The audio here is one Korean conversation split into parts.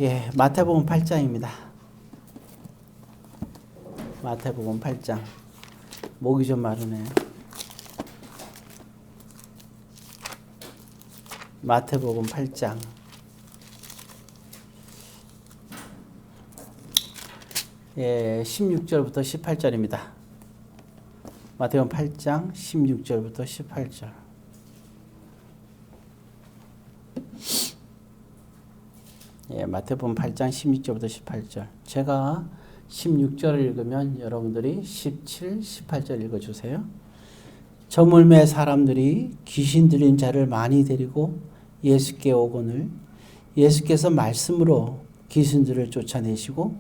예, 마태복음 8장입니다. 마태복음 8장. 목이 좀 마르네요. 마태복음 8장. 예, 16절부터 18절입니다. 마태복음 8장 16절부터 18절. 예, 마태복음 8장 16절부터 18절. 제가 16절을 읽으면 여러분들이 17, 18절 읽어주세요. 저물매 사람들이 귀신 들린 자를 많이 데리고 예수께 오거늘 예수께서 말씀으로 귀신들을 쫓아내시고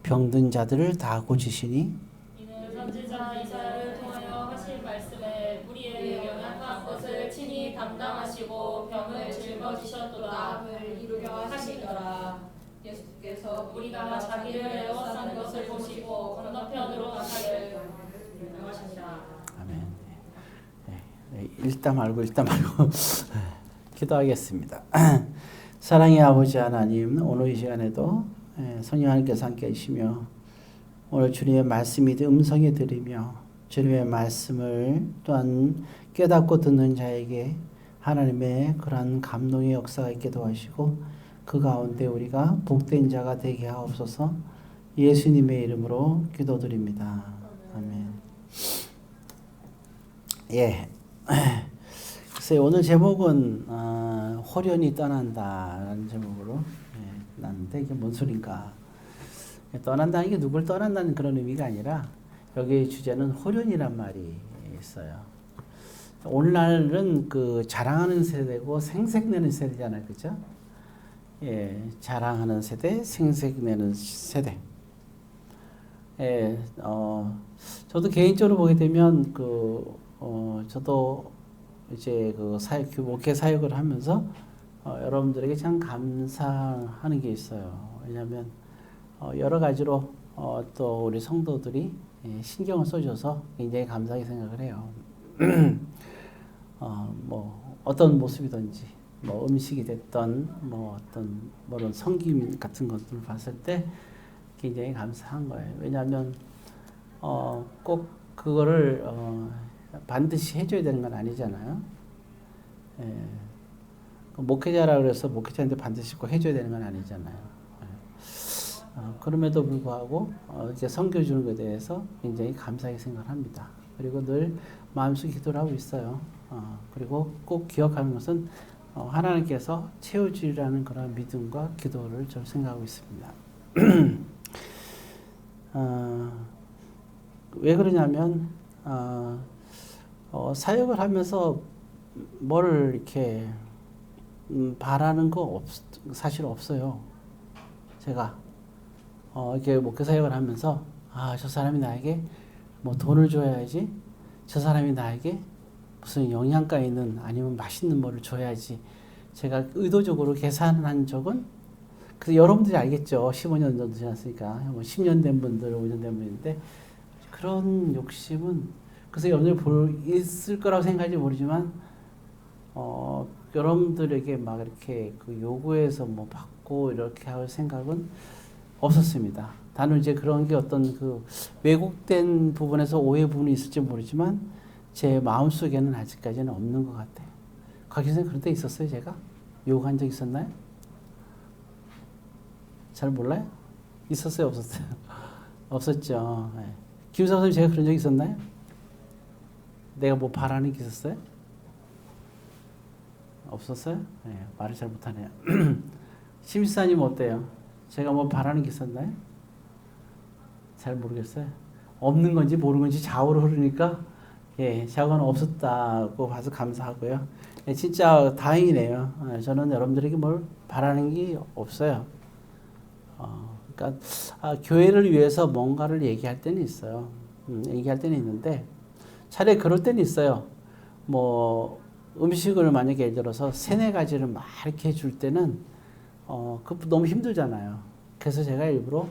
병든 자들을 다 고치시니 이는 선지자 이사야를 통하여 하신 말씀에 우리의 연약한 것을 친히 담당하시고 병을 짊어지셨도다 이루려 하시더라. 예수께서 우리가 자기를 애워싼 것을 보시고 건너편으로 가시기를 명하시니라. 아멘. 읽다 말고 기도하겠습니다. 사랑의 아버지 하나님, 오늘 이 시간에도 성령 하나님께서 함께 하시며 오늘 주님의 말씀이 음성에 들으며 주님의 말씀을 또한 깨닫고 듣는 자에게 하나님의 그러한 감동의 역사가 있게 도와주시고 그 가운데 우리가 복된 자가 되게 하옵소서. 예수님의 이름으로 기도드립니다. 아멘. 예. 글쎄 오늘 제목은 호련히 떠난다라는 제목으로 났는데 이게 뭔 소린가? 떠난다는 게 누굴 떠난다는 그런 의미가 아니라 여기 주제는 호련이란 말이 있어요. 오늘날은 그 자랑하는 세대고 생색내는 세대잖아요, 그죠? 예, 자랑하는 세대, 생색내는 세대. 예, 저도 개인적으로 보게 되면 저도 이제 목회 사역을 하면서 여러분들에게 참 감사하는 게 있어요. 왜냐하면 여러 가지로 또 우리 성도들이 신경을 써줘서 굉장히 감사하게 생각을 해요. 뭐 어떤 모습이든지 뭐 음식이 됐던 뭐 어떤 뭐런 섬김 같은 것들을 봤을 때 굉장히 감사한 거예요. 왜냐하면 꼭 그거를 반드시 해줘야 되는 건 아니잖아요. 예. 목회자라 그래서 목회자한테 반드시 꼭 해줘야 되는 건 아니잖아요. 그럼에도 불구하고 이제 섬겨주는 것에 대해서 굉장히 감사하게 생각합니다. 그리고 늘 마음속에 기도를 하고 있어요. 그리고 꼭 기억하는 것은 하나님께서 채워주리라는 그런 믿음과 기도를 저 생각하고 있습니다. 왜 그러냐면 사역을 하면서 뭘 이렇게 바라는 거 사실 없어요. 제가 이렇게 목회 사역을 하면서 저 사람이 나에게 뭐 돈을 줘야지, 저 사람이 나에게 무슨 영양가 있는 아니면 맛있는 뭐를 줘야지 제가 의도적으로 계산한 적은 그래서 여러분들이 알겠죠. 15년 정도 지났으니까 뭐 10년 된 분들, 5년 된 분인데 그런 욕심은 그래서 여러분들 있을 거라고 생각할지 모르지만 여러분들에게 막 이렇게 그 요구해서 뭐 받고 이렇게 할 생각은 없었습니다. 단지 이제 그런 게 어떤 그 왜곡된 부분에서 오해 부분이 있을지 모르지만 제 마음속에는 아직까지는 없는 것 같아요. 거기서 그런 때 있었어요, 제가? 요구한 적 있었나요? 잘 몰라요? 있었어요, 없었어요? 없었죠. 네. 김사 선생님 제가 그런 적 있었나요? 내가 뭐 바라는 게 있었어요? 없었어요? 네, 말을 잘 못하네요. 심사님 어때요? 제가 뭐 바라는 게 있었나요? 잘 모르겠어요. 없는 건지 모르는 건지 좌우로 흐르니까 자고는 없었다고 봐서 감사하고요. 진짜 다행이네요. 저는 여러분들에게 뭘 바라는 게 없어요. 그러니까 교회를 위해서 뭔가를 얘기할 때는 있어요. 얘기할 때는 있는데 차라리 그럴 때는 있어요. 뭐 음식을 만약에 예를 들어서 3-4가지를 막 이렇게 줄 때는 그 너무 힘들잖아요. 그래서 제가 일부러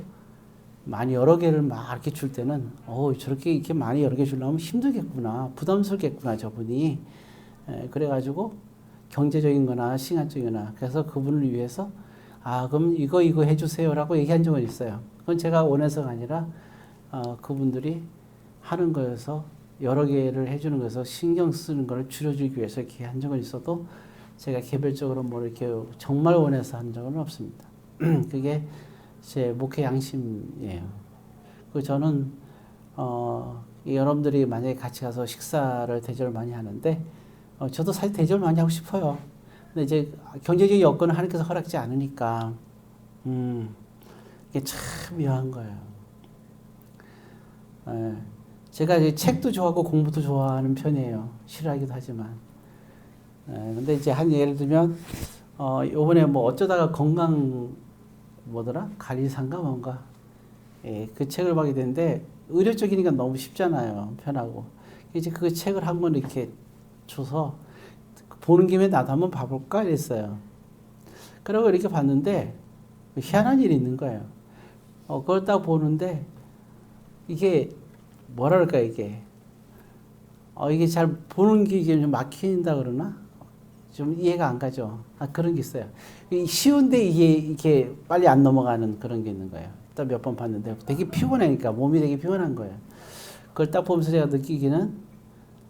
많이 여러 개를 막 이렇게 줄 때는 저렇게 이렇게 많이 여러 개 주려면 힘들겠구나, 부담스럽겠구나 저분이. 그래가지고 경제적인 거나 시간적인 거나 그래서 그분을 위해서 아, 그럼 이거 해주세요라고 얘기한 적은 있어요. 그건 제가 원해서가 아니라 그분들이 하는 거여서 여러 개를 해주는 거여서 신경 쓰는 거를 줄여주기 위해서 이렇게 한 적은 있어도 제가 개별적으로 뭐 이렇게 정말 원해서 한 적은 없습니다. 그게 제 목회 양심이에요. 그 저는 여러분들이 만약에 같이 가서 식사를 대접을 많이 하는데 저도 사실 대접을 많이 하고 싶어요. 근데 이제 경제적 여건을 하나님께서 허락지 않으니까 이게 참 묘한 거예요. 제가 이제 책도 좋아하고 공부도 좋아하는 편이에요. 싫어하기도 하지만. 근데 이제 한 예를 들면 요번에 뭐 어쩌다가 건강 뭐더라? 관리사인가 뭔가 그 책을 보게 됐는데 의료 쪽이니까 너무 쉽잖아요. 편하고. 이제 그 책을 한 권 이렇게 줘서 보는 김에 나도 한번 봐볼까 이랬어요. 그러고 이렇게 봤는데 희한한 일이 있는 거예요. 그걸 딱 보는데 이게 뭐랄까 이게 이게 잘 보는 게 이게 좀 막힌다 그러나 좀 이해가 안 가죠. 그런 게 있어요. 쉬운데 이게 빨리 안 넘어가는 그런 게 있는 거예요. 딱 몇 번 봤는데 되게 피곤하니까 몸이 되게 피곤한 거예요. 그걸 딱 보면서 제가 느끼기는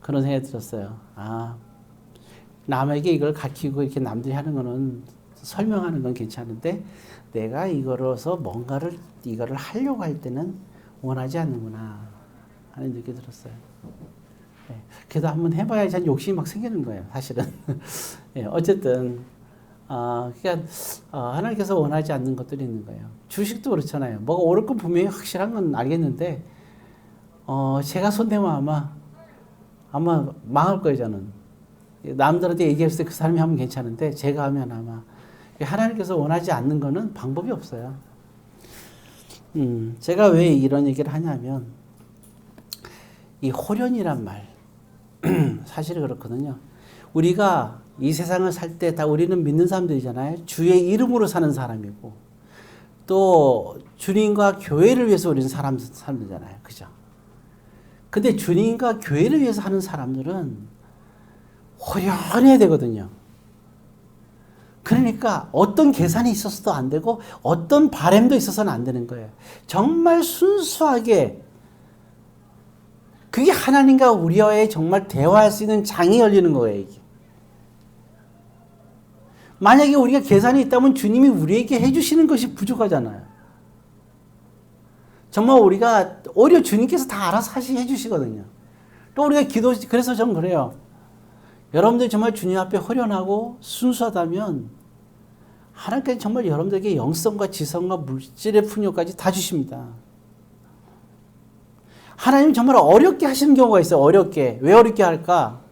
그런 생각이 들었어요. 남에게 이걸 가르치고 이렇게 남들이 하는 거는 설명하는 건 괜찮은데 내가 이거로서 뭔가를 이거를 하려고 할 때는 원하지 않는구나 하는 느낌이 들었어요. 그래도 한번 해봐야지 한 욕심이 막 생기는 거예요, 사실은. 어쨌든 그러니까 하나님께서 원하지 않는 것들이 있는 거예요. 주식도 그렇잖아요. 뭐가 오를 건 분명히 확실한 건 알겠는데 제가 손대면 아마 망할 거예요, 저는. 남들한테 얘기했을 때 그 사람이 하면 괜찮은데 제가 하면 아마 하나님께서 원하지 않는 거는 방법이 없어요. 제가 왜 이런 얘기를 하냐면 이 호련이란 말 사실 그렇거든요. 우리가 이 세상을 살 때 다 우리는 믿는 사람들이잖아요. 주의 이름으로 사는 사람이고 또 주님과 교회를 위해서 우리는 사람들이잖아요. 그죠? 근데 주님과 교회를 위해서 하는 사람들은 호련해야 되거든요. 그러니까 어떤 계산이 있어서도 안 되고 어떤 바램도 있어서는 안 되는 거예요. 정말 순수하게 그게 하나님과 우리와의 정말 대화할 수 있는 장이 열리는 거예요. 이게. 만약에 우리가 계산이 있다면 주님이 우리에게 해주시는 것이 부족하잖아요. 정말 우리가 오히려 주님께서 다 알아서 해주시거든요. 또 우리가 그래서 저는 그래요. 여러분들이 정말 주님 앞에 허련하고 순수하다면 하나님께서 정말 여러분들에게 영성과 지성과 물질의 풍요까지 다 주십니다. 하나님 정말 어렵게 하시는 경우가 있어요. 어렵게. 왜 어렵게 할까?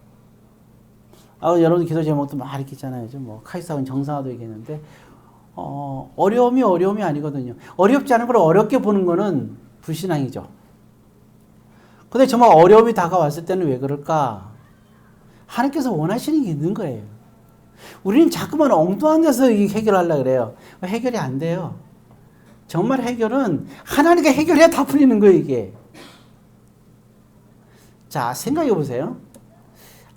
여러분 기도 제목도 막 이렇게 있잖아요. 뭐 카이사원 정상화도 얘기했는데 어려움이 아니거든요. 어렵지 않은 걸 어렵게 보는 거는 불신앙이죠. 근데 정말 어려움이 다가왔을 때는 왜 그럴까? 하나님께서 원하시는 게 있는 거예요. 우리는 자꾸만 엉뚱한 데서 해결하려고 그래요. 해결이 안 돼요. 정말 해결은 하나님께 해결해야 다 풀리는 거예요, 이게. 자, 생각해 보세요.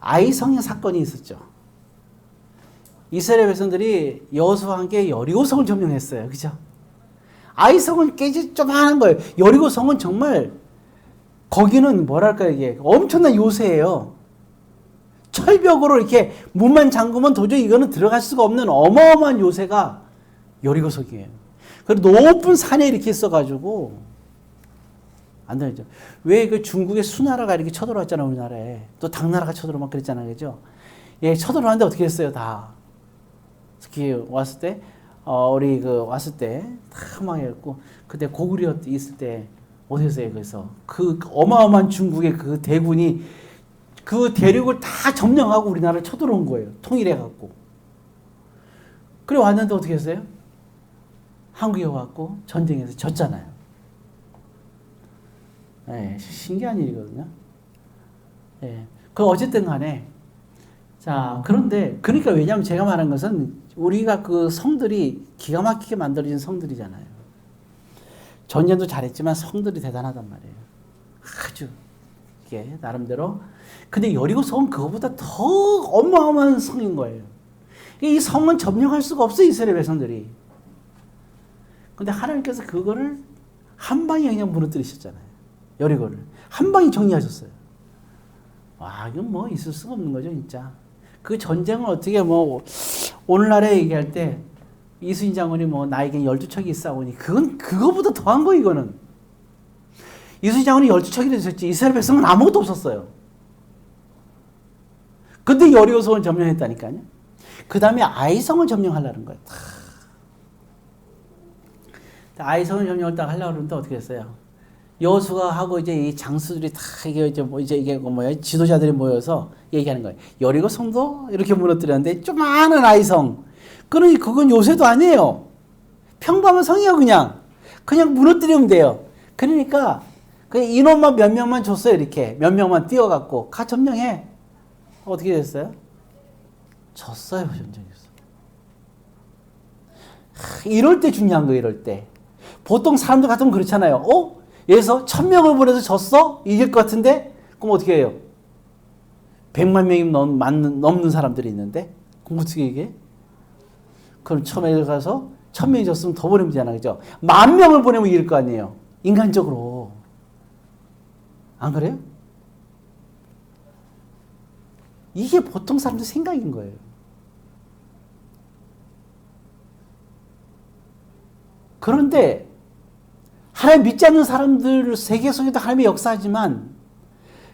아이성의 사건이 있었죠. 이스라엘 백성들이 여호수아와 함께 여리고성을 점령했어요. 그죠? 아이성은 깨지 조그마한 거예요. 여리고성은 정말 거기는 뭐랄까 이게 엄청난 요새예요. 철벽으로 이렇게 문만 잠그면 도저히 이거는 들어갈 수가 없는 어마어마한 요새가 여리고성이에요. 그리고 높은 산에 이렇게 있어가지고 안 되죠. 왜 그 중국의 수나라가 이렇게 쳐들어왔잖아요, 우리나라에. 또 당나라가 쳐들어오면 그랬잖아요, 그죠? 쳐들어왔는데 어떻게 했어요, 다. 특히 왔을 때, 우리 왔을 때, 다 망했고, 그때 고구려 있을 때, 어디였어요, 그래서. 그 어마어마한 중국의 그 대군이 그 대륙을 다 점령하고 우리나라를 쳐들어온 거예요. 통일해갖고. 그래 왔는데 어떻게 했어요? 한국에 와갖고 전쟁에서 졌잖아요. 신기한 일이거든요. 어쨌든 간에. 자, 그런데, 그러니까 왜냐면 제가 말한 것은 우리가 그 성들이 기가 막히게 만들어진 성들이잖아요. 전쟁도 잘했지만 성들이 대단하단 말이에요. 아주, 이게, 나름대로. 근데 여리고 성은 그거보다 더 어마어마한 성인 거예요. 이 성은 점령할 수가 없어요, 이스라엘 백성들이. 근데 하나님께서 그거를 한 방에 그냥 무너뜨리셨잖아요. 여리고를 한 방에 정리하셨어요. 와, 이건 뭐 있을 수가 없는 거죠, 진짜. 그 전쟁을 어떻게 뭐 오늘날에 얘기할 때 이순신 장군이 뭐 나에게 12척이 있사오니 그건 그거보다 더한 거 이거는. 이순신 장군이 12척이 되셨지 이스라엘 백성은 아무것도 없었어요. 근데 여리고성을 점령했다니까요. 그 다음에 아이성을 점령하려는 거예요. 아이성을 점령을 딱 하려고 그러는데 어떻게 했어요? 여호수아 하고 이제 이 장수들이 다 이게 뭐야 지도자들이 모여서 얘기하는 거예요. 여리고 성도 이렇게 무너뜨렸는데 조그마한 아이성. 그러니 그건 요새도 아니에요. 평범한 성이요 그냥 무너뜨리면 돼요. 그러니까 그냥 인원만 몇 명만 줬어요. 이렇게 몇 명만 띄워갖고 가 점령해. 어떻게 됐어요? 졌어요. 전쟁에서. 이럴 때 중요한 거예요. 이럴 때. 보통 사람들 같으면 그렇잖아요. 여기서 1000명을 보내서 졌어? 이길 것 같은데? 그럼 어떻게 해요? 100만 명이 넘는 사람들이 있는데? 그럼 어떻게 얘기해? 그럼 처음에 가서 1000명이 졌으면 더 보내면 되잖아. 그죠? 10,000명을 보내면 이길 거 아니에요? 인간적으로. 안 그래요? 이게 보통 사람들 생각인 거예요. 그런데 하나님 믿지 않는 사람들 세계 속에도 하나님이 역사하지만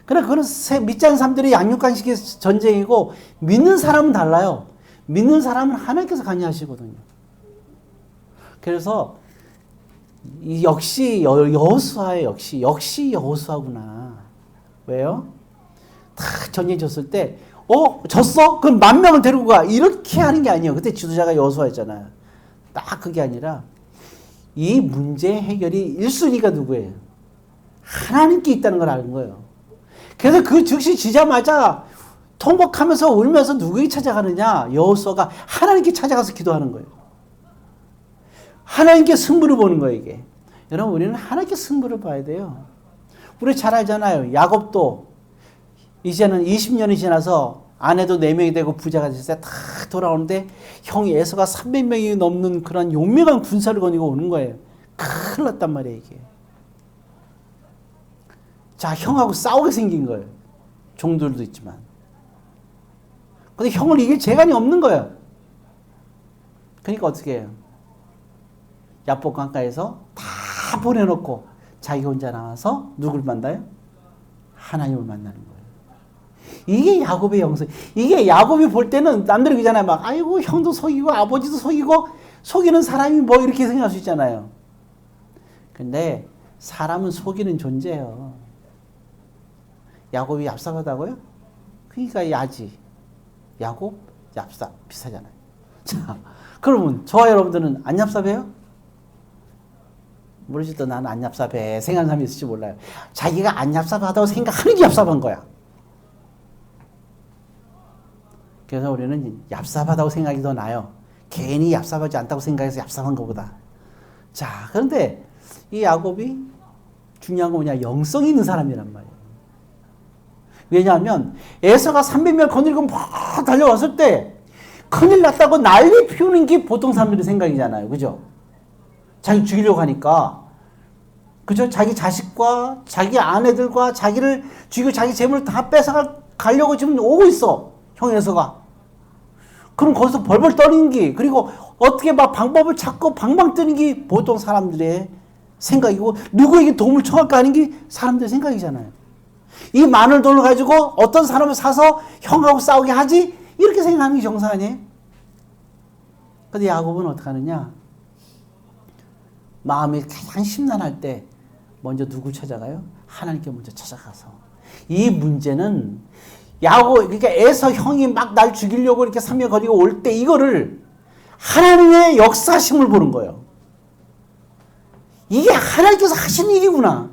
그러나 그건 믿지 않는 사람들의 양육관식의 전쟁이고 믿는 사람은 달라요. 믿는 사람은 하나님께서 관여하시거든요. 그래서 역시 여호수아예요. 역시 여호수아구나. 왜요? 다 전쟁 졌을 때 졌어? 그럼 10,000명을 데리고 가. 이렇게 하는 게 아니에요. 그때 지도자가 여호수아였잖아요. 딱 그게 아니라 이 문제 해결이 1순위가 누구예요? 하나님께 있다는 걸 아는 거예요. 그래서 그 즉시 지자마자 통곡하면서 울면서 누구에게 찾아가느냐? 여호수아가 하나님께 찾아가서 기도하는 거예요. 하나님께 승부를 보는 거예요, 이게. 여러분, 우리는 하나님께 승부를 봐야 돼요. 우리 잘 알잖아요. 야곱도 이제는 20년이 지나서 아내도 4명이 되고 부자가 됐을 때 다 돌아오는데 형이 에서가 300명이 넘는 그런 용맹한 군사를 거니고 오는 거예요. 큰일 났단 말이에요, 이게. 자, 형하고 싸우게 생긴 거예요. 종들도 있지만. 근데 형을 이길 재간이 없는 거예요. 그러니까 어떻게 해요? 야복 강가에서 다 보내놓고 자기 혼자 나와서 누굴 만나요? 하나님을 만나는 거예요. 이게 야곱의 영성. 이게 야곱이 볼 때는 남들이 그러잖아요. 막 아이고 형도 속이고 아버지도 속이고 속이는 사람이 뭐 이렇게 생각할 수 있잖아요. 근데 사람은 속이는 존재예요. 야곱이 얍삽하다고요? 그러니까 야지. 야곱, 얍삽 비슷하잖아요. 자, 그러면 저와 여러분들은 안 얍삽해요? 모르시도 나는 안 얍삽해. 생각하는 사람이 있을지 몰라요. 자기가 안 얍삽하다고 생각하는 게 얍삽한 거야. 그래서 우리는 얍삽하다고 생각이 더 나요. 괜히 얍삽하지 않다고 생각해서 얍삽한 것보다. 자, 그런데 이 야곱이 중요한 건 뭐냐? 영성이 있는 사람이란 말이에요. 왜냐하면 에서가 300명 거느리고 막 달려왔을 때 큰일 났다고 난리 피우는 게 보통 사람들의 생각이잖아요. 그죠? 자기 죽이려고 하니까. 그죠? 자기 자식과 자기 아내들과 자기를 죽이고 자기 재물을 다 뺏어가려고 지금 오고 있어. 형 에서가. 그럼 거기서 벌벌 떠는 게 그리고 어떻게 막 방법을 찾고 방방 뜨는 게 보통 사람들의 생각이고 누구에게 도움을 청할까 하는 게 사람들의 생각이잖아요. 이 많은 돈을 가지고 어떤 사람을 사서 형하고 싸우게 하지? 이렇게 생각하는 게 정상 아니에요? 근데 야곱은 어떻게 하느냐? 마음이 가장 심란할 때 먼저 누구 찾아가요? 하나님께 먼저 찾아가서 이 문제는 야곱, 그러니까 에서 형이 막 날 죽이려고 이렇게 3명 거리고 올 때 이거를 하나님의 역사심을 보는 거예요. 이게 하나님께서 하신 일이구나.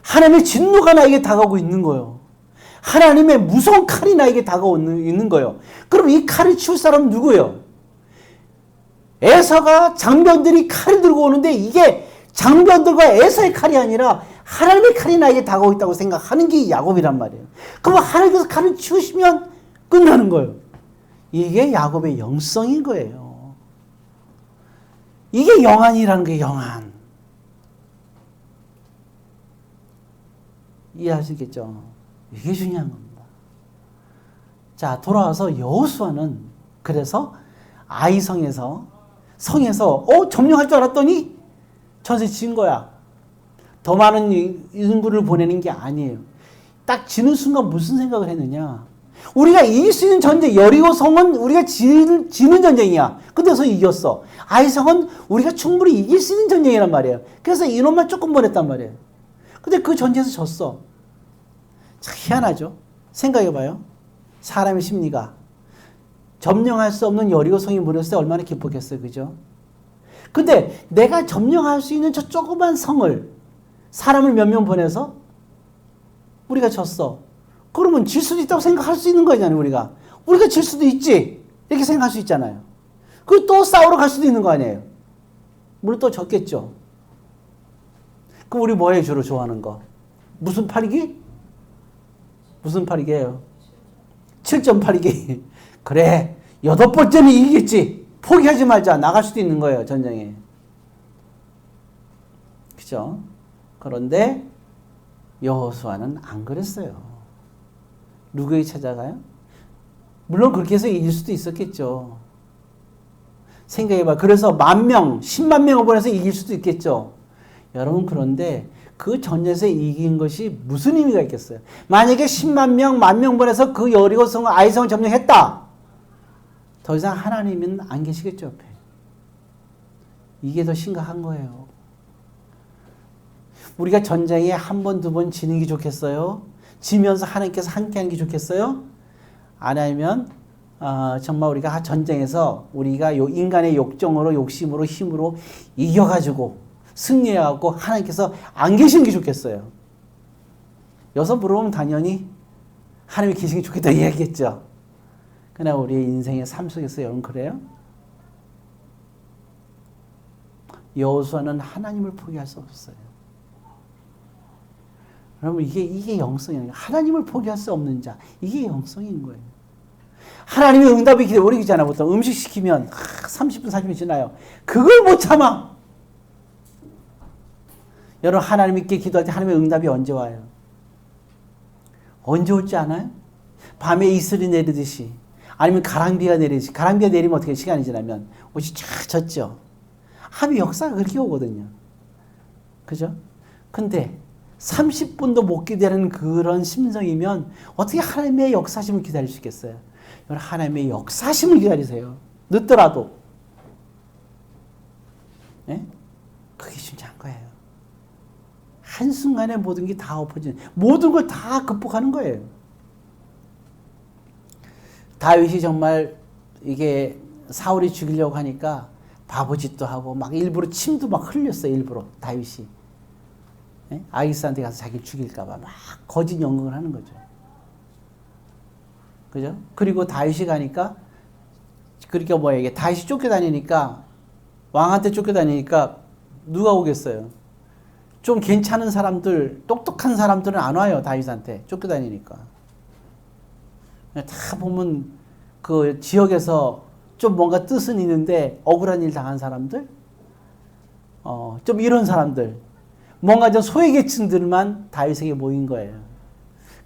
하나님의 진노가 나에게 다가오고 있는 거예요. 하나님의 무서운 칼이 나에게 다가오고 있는 거예요. 그럼 이 칼을 치울 사람은 누구예요? 에서가 장병들이 칼을 들고 오는데 이게 장병들과 에서의 칼이 아니라 하나님의 칼이 나에게 다가오고 있다고 생각하는 게 야곱이란 말이에요. 그럼 하나님께서 칼을 치우시면 끝나는 거예요. 이게 야곱의 영성인 거예요. 이게 영안이라는 게 영안. 이해하시겠죠? 이게 중요한 겁니다. 자, 돌아와서 여호수아는 그래서 아이성에서 점령할 줄 알았더니 전세 지은 거야. 더 많은 인구를 보내는 게 아니에요. 딱 지는 순간 무슨 생각을 했느냐? 우리가 이길 수 있는 전쟁, 여리고성은 우리가 지는 전쟁이야. 근데서 이겼어. 아이성은 우리가 충분히 이길 수 있는 전쟁이란 말이에요. 그래서 인원만 조금 보냈단 말이에요. 근데 그 전쟁에서 졌어. 참 희한하죠? 생각해봐요. 사람의 심리가. 점령할 수 없는 여리고성이 무너졌을 때 얼마나 기뻤겠어요. 그죠? 근데 내가 점령할 수 있는 저 조그만 성을 사람을 몇 명 보내서 우리가 졌어. 그러면 질 수도 있다고 생각할 수 있는 거잖아요. 우리가 질 수도 있지. 이렇게 생각할 수 있잖아요. 그리고 또 싸우러 갈 수도 있는 거 아니에요. 물론 또 졌겠죠. 그럼 우리 뭐예요? 주로 좋아하는 거. 무슨 팔이기? 무슨 팔이기예요? 7점 팔이기. 그래. 8번째는 이기겠지. 포기하지 말자. 나갈 수도 있는 거예요. 전쟁에. 그죠? 그런데 여호수아는 안 그랬어요. 누구에게 찾아가요? 물론 그렇게 해서 이길 수도 있었겠죠. 생각해봐. 그래서 10,000명, 10만 명을 보내서 이길 수도 있겠죠. 여러분, 그런데 그 전쟁에서 이긴 것이 무슨 의미가 있겠어요? 만약에 10만 명, 10,000명 보내서 그 여리고성, 아이성을 점령했다. 더 이상 하나님은 안 계시겠죠, 옆에. 이게 더 심각한 거예요. 우리가 전쟁에 한 번, 두 번 지는 게 좋겠어요? 지면서 하나님께서 함께하는 게 좋겠어요? 아니면 정말 우리가 전쟁에서 우리가 인간의 욕정으로, 욕심으로, 힘으로 이겨가지고 승리해갖고 하나님께서 안 계시는 게 좋겠어요? 여기서 물어보면 당연히 하나님이 계시는 게 좋겠다 이야기겠죠. 그러나 우리의 인생의 삶 속에서 여러분 그래요? 여호수아는 하나님을 포기할 수 없었어요. 여러분 이게 영성이에요. 하나님을 포기할 수 없는 자. 이게 영성인 거예요. 하나님의 응답이 기다리잖아. 보통 음식 시키면 30분 40분 지나요. 그걸 못 참아. 여러분 하나님께 기도할 때 하나님의 응답이 언제 와요? 언제 올지 아나요? 밤에 이슬이 내리듯이 아니면 가랑비가 내리듯이. 가랑비가 내리면 어떻게 시간이 지나면 옷이 쫙 젖죠. 하나님의 역사가 그렇게 오거든요. 그죠? 근데 30분도 못 기다리는 그런 심정이면 어떻게 하나님의 역사심을 기다릴 수 있겠어요? 여러분 하나님의 역사심을 기다리세요. 늦더라도. 네? 그게 중요한 거예요. 한순간에 모든 게 다 엎어지는, 모든 걸 다 극복하는 거예요. 다윗이 정말 이게 사울이 죽이려고 하니까 바보짓도 하고 막 일부러 침도 막 흘렸어요. 일부러 다윗이. 네? 아기스한테 가서 자기를 죽일까봐 막 거짓 연극을 하는 거죠. 그죠? 그리고 다윗이 가니까, 그러니까 뭐야, 이게 다윗이 쫓겨다니니까, 왕한테 쫓겨다니니까 누가 오겠어요? 좀 괜찮은 사람들, 똑똑한 사람들은 안 와요. 다윗한테 쫓겨다니니까. 다 보면 그 지역에서 좀 뭔가 뜻은 있는데 억울한 일 당한 사람들, 좀 이런 사람들, 뭔가 좀 소외계층들만 다윗에게 모인 거예요.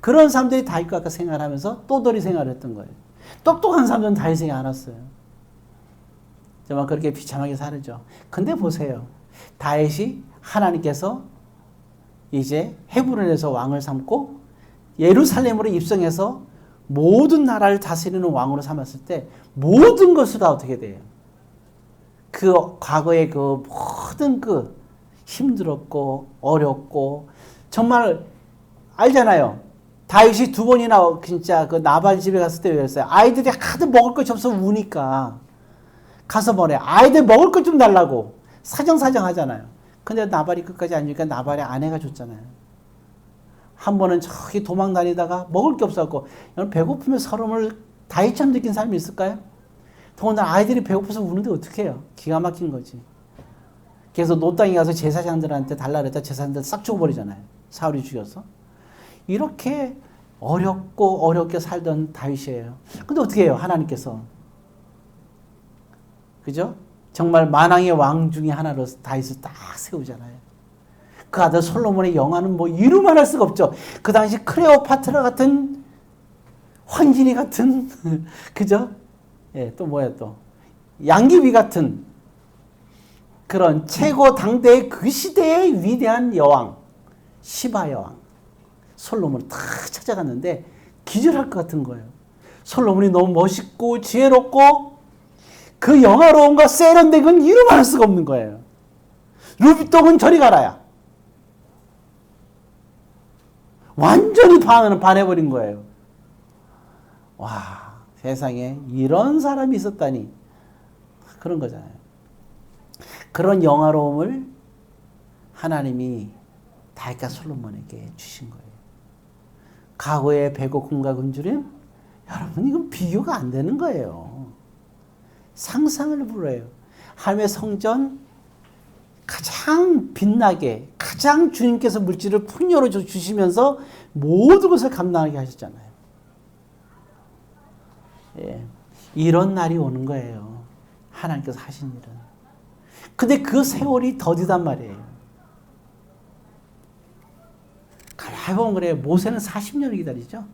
그런 사람들이 다윗과 아까 생활하면서 또돌이 생활을 했던 거예요. 똑똑한 사람들은 다윗에게 안 왔어요. 정말 그렇게 비참하게 살죠. 근데 보세요. 다윗이 하나님께서 이제 헤브론에서 왕을 삼고 예루살렘으로 입성해서 모든 나라를 다스리는 왕으로 삼았을 때 모든 것을 다 어떻게 돼요? 그 과거의 그 모든 그 힘들었고 어렵고 정말 알잖아요. 다윗이 2번이나 진짜 그 나발 집에 갔을 때 그랬어요. 아이들이 하도 먹을 것이 없어 우니까 가서 뭐래. 아이들 먹을 것 좀 달라고 사정사정 하잖아요. 근데 나발이 끝까지 안 주니까 나발의 아내가 줬잖아요. 한 번은 저기 도망 다니다가 먹을 게 없었고, 여러분 배고프면 서름을 다윗처럼 느낀 사람이 있을까요? 더군다나 아이들이 배고파서 우는데 어떻게 해요? 기가 막힌 거지. 그래서 노 땅에 가서 제사장들한테 달라 그랬다 제사장들 싹 죽어버리잖아요. 사울이 죽였어. 이렇게 어렵고 어렵게 살던 다윗이에요. 근데 어떻게 해요? 하나님께서. 그죠? 정말 만왕의 왕 중에 하나로 다윗을 딱 세우잖아요. 그 아들 솔로몬의 영화는 뭐 이루말할 수가 없죠. 그 당시 클레오파트라 같은 황진이 같은 그죠? 예, 또 뭐야 또 양귀비 같은 그런 최고 당대의 그 시대의 위대한 여왕 시바 여왕 솔로몬을 탁 찾아갔는데 기절할 것 같은 거예요. 솔로몬이 너무 멋있고 지혜롭고 그 영화로움과 세련된 건 이루말할 수가 없는 거예요. 루비똥은 저리 가라야. 완전히 반해버린 거예요. 와, 세상에 이런 사람이 있었다니. 그런 거잖아요. 그런 영화로움을 하나님이 다윗과 솔로몬에게 주신 거예요. 과거의 백옥금과 금주림, 여러분 이건 비교가 안 되는 거예요. 상상을 불어요. 하나님의 성전 가장 빛나게 가장 주님께서 물질을 풍요로 주시면서 모든 것을 감당하게 하셨잖아요. 예, 이런 날이 오는 거예요. 하나님께서 하신 일은. 근데 그 세월이 더디단 말이에요. 가만히 보면 그래요. 모세는 40년을 기다리죠.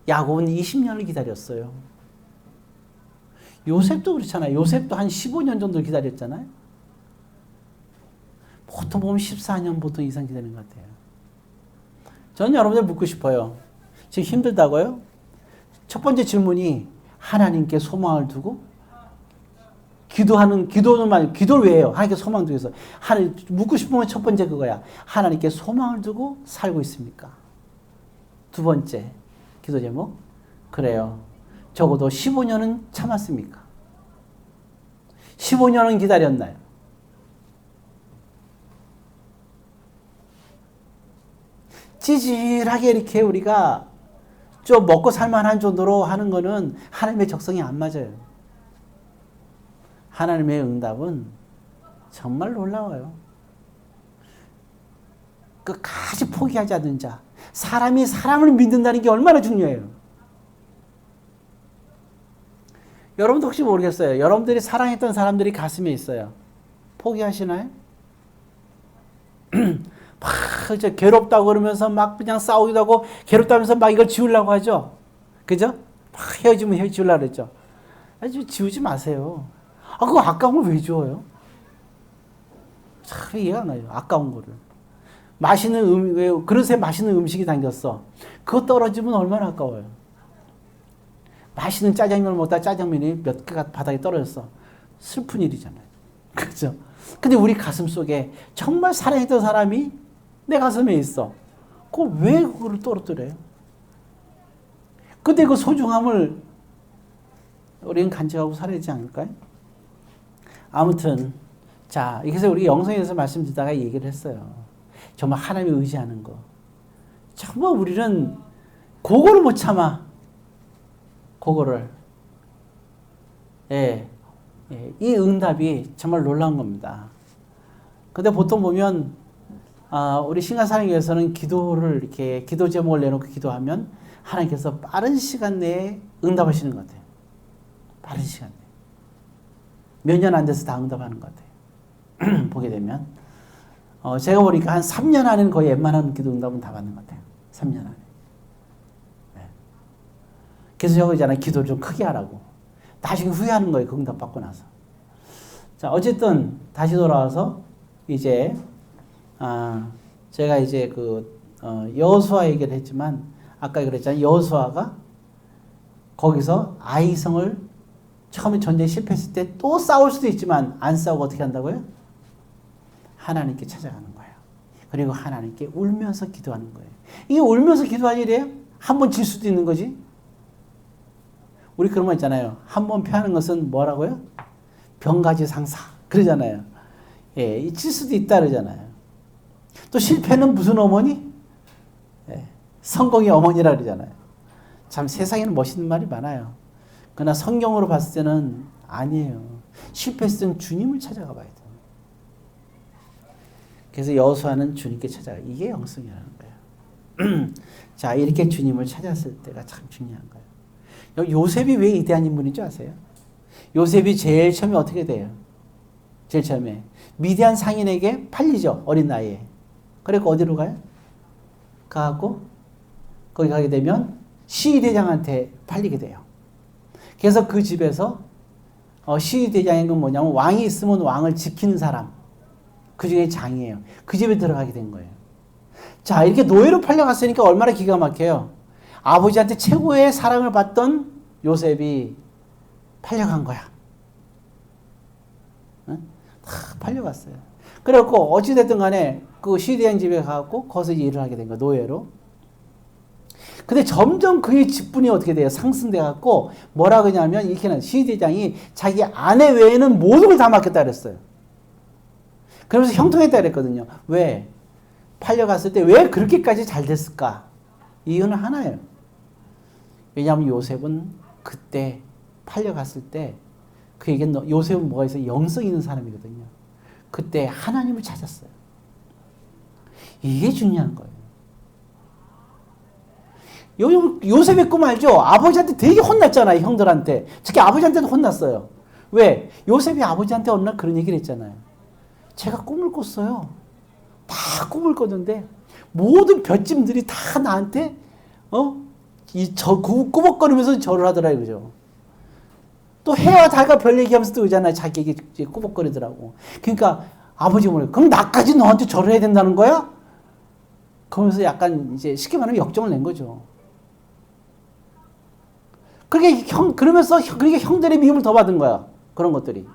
야곱은 20년을 기다렸어요. 요셉도 그렇잖아요. 요셉도 한 15년 정도 기다렸잖아요. 보통 보면 14년 보통 이상 기다리는 것 같아요. 저는 여러분들 묻고 싶어요. 지금 힘들다고요? 첫 번째 질문이 하나님께 소망을 두고 기도는 말 기도를 왜 해요? 하나님께 소망 두고 해서 하나님 묻고 싶으면 첫 번째 그거야. 하나님께 소망을 두고 살고 있습니까? 두 번째 기도 제목 그래요. 적어도 15년은 참았습니까? 15년은 기다렸나요? 찌질하게 이렇게 우리가 좀 먹고 살만한 정도로 하는 거는 하나님의 적성이 안 맞아요. 하나님의 응답은 정말 놀라워요. 끝까지 포기하지 않는 자. 사람이 사람을 믿는다는 게 얼마나 중요해요. 여러분도 혹시 모르겠어요. 여러분들이 사랑했던 사람들이 가슴에 있어요. 포기하시나요? 막 이제 괴롭다고 그러면서 막 그냥 싸우기도 하고 괴롭다면서 막 이걸 지우려고 하죠. 그죠? 막 헤어지면 지우려고 그랬죠. 아주 지우지 마세요. 아, 그거 아까운 걸 왜 지워요? 참 이해가 안 가요. 아까운 거를. 왜 그릇에 맛있는 음식이 담겼어. 그거 떨어지면 얼마나 아까워요. 맛있는 짜장면을 먹다가 짜장면이 몇 개가 바닥에 떨어졌어. 슬픈 일이잖아요. 그죠? 근데 우리 가슴 속에 정말 사랑했던 사람이 내 가슴에 있어. 왜 그걸 떨어뜨려요? 근데 그 소중함을 우리는 간직하고 살아야 되지 않을까요? 아무튼 자, 그래서 우리 영성에서 말씀드리다가 얘기를 했어요. 정말 하나님을 의지하는 거. 정말 우리는 그거를 못 참아. 그거를. 예. 이 응답이 정말 놀라운 겁니다. 근데 보통 보면 우리 신간사랑교회에서는 기도를 이렇게 기도 제목을 내놓고 기도하면 하나님께서 빠른 시간 내에 응답하시는 것 같아요. 빠른 시간 내에. 몇 년 안 돼서 다 응답하는 것 같아요. 보게 되면. 제가 보니까 한 3년 안에는 거의 웬만한 기도 응답은 다 받는 것 같아요. 3년 안에. 네. 그래서 저거 있잖아요. 기도를 좀 크게 하라고. 나중에 후회하는 거예요. 그 응답 받고 나서. 자, 어쨌든 다시 돌아와서 이제 제가 이제 여호수아 얘기를 했지만 아까 그랬잖아요. 여호수아가 거기서 아이성을 처음에 전쟁에 실패했을 때 또 싸울 수도 있지만 안 싸우고 어떻게 한다고요? 하나님께 찾아가는 거예요. 그리고 하나님께 울면서 기도하는 거예요. 이게 울면서 기도할 일이에요? 한 번 질 수도 있는 거지. 우리 그런 말 있잖아요. 한 번 패하는 것은 뭐라고요? 병가지 상사. 그러잖아요. 예, 질 수도 있다 그러잖아요. 또 실패는 무슨 어머니? 예, 성공의 어머니라 그러잖아요. 참 세상에는 멋있는 말이 많아요. 그러나 성경으로 봤을 때는 아니에요. 실패했을 때는 주님을 찾아가 봐야 돼요. 그래서 여호수아는 주님께 찾아가. 이게 영성이라는 거예요. 자, 이렇게 주님을 찾았을 때가 참 중요한 거예요. 요셉이 왜 위대한 인물인 줄 아세요? 요셉이 제일 처음에 어떻게 돼요? 제일 처음에 미디안 상인에게 팔리죠. 어린 나이에. 그리고 어디로 가요? 가고 거기 가게 되면 시위대장한테 팔리게 돼요. 그래서 그 집에서 시위대장인 건 뭐냐면 왕이 있으면 왕을 지키는 사람. 그 중에 장이에요. 그 집에 들어가게 된 거예요. 자, 이렇게 노예로 팔려갔으니까 얼마나 기가 막혀요. 아버지한테 최고의 사랑을 받던 요셉이 팔려간 거야. 응? 다 팔려갔어요. 그래갖고 어찌됐든 간에 그 시대장 집에 가고 거기서 일을 하게 된 거야. 노예로. 근데 점점 그의 직분이 어떻게 돼요? 상승돼갖고 뭐라 그러냐면 이렇게는 시대장이 자기 아내 외에는 모든 걸 다 맡겼다 그랬어요. 그러면서 형통했다 그랬거든요. 왜? 팔려갔을 때 왜 그렇게까지 잘 됐을까? 이유는 하나예요. 왜냐하면 요셉은 그때 팔려갔을 때 그에게 요셉은 뭐가 있어요? 영성 있는 사람이거든요. 그때 하나님을 찾았어요. 이게 중요한 거예요. 요셉의 꿈 알죠? 아버지한테 되게 혼났잖아요. 형들한테. 특히 아버지한테도 혼났어요. 왜? 요셉이 아버지한테 어느 날 그런 얘기를 했잖아요. 제가 꿈을 꿨어요. 다 꿈을 꿨는데 모든 볏짐들이 다 나한테 꾸벅거리면서 절을 하더라 이거죠. 또 해와 달과 별 얘기하면서 또 그러잖아요. 자기에게 꾸벅거리더라고. 그러니까 아버지가 뭐래요? 그럼 나까지 너한테 절을 해야 된다는 거야? 그러면서 약간 이제 쉽게 말하면 역정을 낸 거죠. 그러면서 그러니까 형들의 미움을 더 받은 거야. 그런 것들이.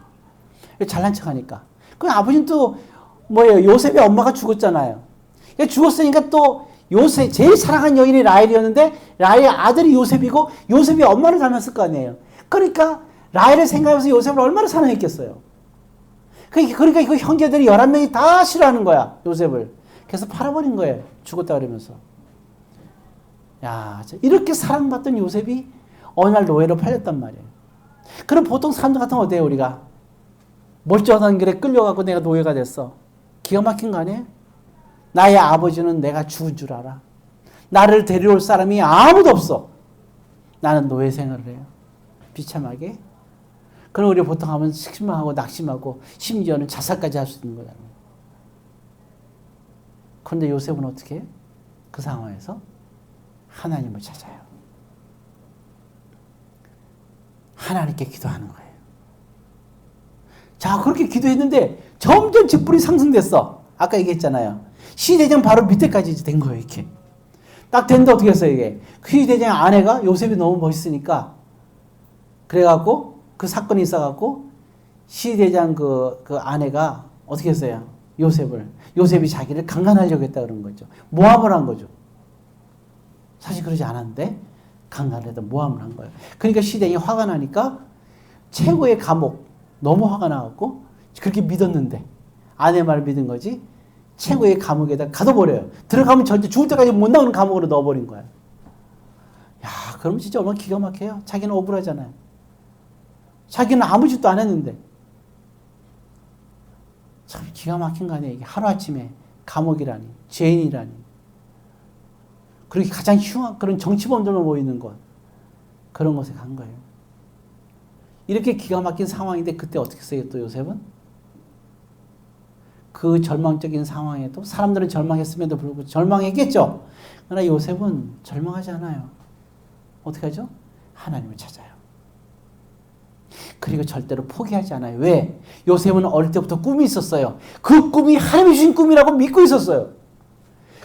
잘난 척 하니까. 그 아버지는 또 뭐예요? 요셉의 엄마가 죽었잖아요. 죽었으니까 또 요셉, 제일 사랑한 여인이 라헬이었는데 라헬의 아들이 요셉이고 요셉이 엄마를 닮았을 거 아니에요. 그러니까 라헬을 생각하면서 요셉을 얼마나 사랑했겠어요. 그러니까 그 형제들이 11명이 다 싫어하는 거야. 요셉을. 그래서 팔아버린 거예요. 죽었다 그러면서. 야, 이렇게 사랑받던 요셉이 어느 날 노예로 팔렸단 말이에요. 그럼 보통 사람들 같으면 어때요, 우리가? 멀쩡하던 길에 끌려가고 내가 노예가 됐어. 기가 막힌 거 아니에요? 나의 아버지는 내가 죽은 줄 알아. 나를 데려올 사람이 아무도 없어. 나는 노예 생활을 해요. 비참하게. 그럼 우리 보통 하면 실망하고 낙심하고 심지어는 자살까지 할 수 있는 거잖아요. 그런데 요셉은 어떻게 해요? 그 상황에서 하나님을 찾아요. 하나님께 기도하는 거예요. 자, 그렇게 기도했는데 점점 직분이 상승됐어. 아까 얘기했잖아요. 시대장 바로 밑에까지 된 거예요, 이렇게. 딱 됐는데 어떻게 했어요, 이게? 그 시대장 아내가 요셉이 너무 멋있으니까 그래갖고 그 사건이 있어갖고 시대장 그 아내가 어떻게 했어요? 요셉이 자기를 강간하려고 했다 그런 거죠. 모함을 한 거죠. 사실 그러지 않았는데 강간을 해서 모함을 한 거예요. 그러니까 시대장이 화가 나니까 최고의 감옥, 너무 화가 나갖고 그렇게 믿었는데 아내 말을 믿은 거지 최고의 감옥에다 가둬버려요. 들어가면 절대 죽을 때까지 못 나오는 감옥으로 넣어버린 거야. 야, 그러면 진짜 얼마나 기가 막혀요. 자기는 억울하잖아요. 자기는 아무 짓도 안 했는데. 참 기가 막힌 거 아니에요. 이게 하루아침에 감옥이라니, 죄인이라니. 그렇게 가장 흉한 그런 정치범들만 모이는 곳. 그런 곳에 간 거예요. 이렇게 기가 막힌 상황인데 그때 어떻게 했어요, 또 요셉은? 그 절망적인 상황에도 사람들은 절망했음에도 불구하고 절망했겠죠. 그러나 요셉은 절망하지 않아요. 어떻게 하죠? 하나님을 찾아요. 그리고 절대로 포기하지 않아요. 왜? 요셉은 어릴 때부터 꿈이 있었어요. 그 꿈이 하나님이 주신 꿈이라고 믿고 있었어요.